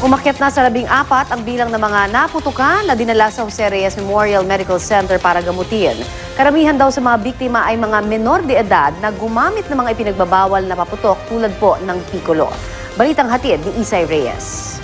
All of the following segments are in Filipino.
Umakyat na sa 14 ang bilang ng mga naputukan na dinala sa Jose Reyes Memorial Medical Center para gamutin. Karamihan daw sa mga biktima ay mga menor de edad na gumamit ng mga ipinagbabawal na paputok tulad po ng Piccolo. Balitang hatid ni Isay Reyes.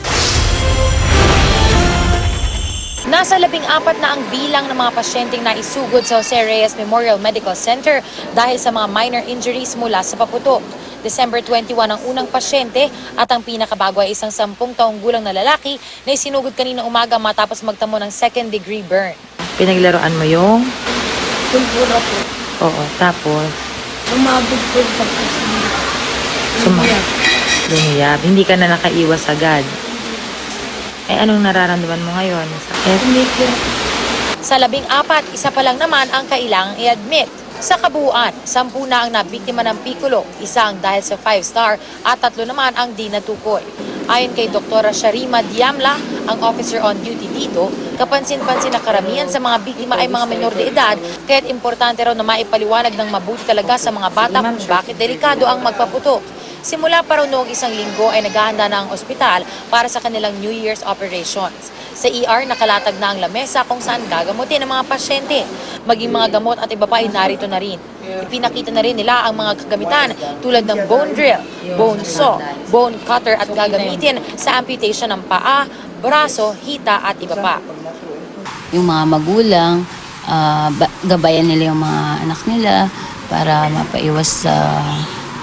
Nasa 14 na ang bilang ng mga pasyenteng naisugod sa Jose Reyes Memorial Medical Center dahil sa mga minor injuries mula sa paputok. December 21 ang unang pasyente at ang pinakabago ay isang 10 taong gulang na lalaki na isinugod kanina umaga matapos magtamo ng second-degree burn. Pinaglaruan mo yung? Kumpura po. Oo, tapos? Sumabog po yung pagkasunod. Lumiyab. Hindi ka na nakaiwas agad. Eh, anong nararamdaman mo ngayon? Sakit? Umikit. Sa 14, isa pa lang naman ang kailangang i-admit. Sa kabuuan, 10 na ang nabiktima ng Piccolo, isang dahil sa 5-star at 3 naman ang di natukoy. Ayon kay Dr. Sharima Diamla, ang officer on duty dito, kapansin-pansin na karamihan sa mga biktima ay mga menor de edad, kaya't importante raw na maipaliwanag ng mabuti talaga sa mga bata kung bakit delikado ang magpaputok. Simula pa raw noong 1 linggo ay naghahanda na ang ospital para sa kanilang New Year's operations. Sa ER, nakalatag na ang lamesa kung saan gagamutin ang mga pasyente. Maging mga gamot at iba pa ay narito na rin. Ipinakita na rin nila ang mga kagamitan tulad ng bone drill, bone saw, bone cutter at gagamitin sa amputation ng paa, braso, hita at iba pa. Yung mga magulang, gabayan nila yung mga anak nila para mapaiwas sa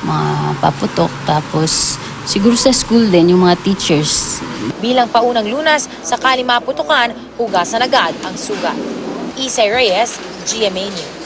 mga paputok. Tapos siguro sa school din, yung mga teachers. Bilang paunang Lunas, sakali maputukan, hugasan agad ang sugat. Isay Reyes, GMA News.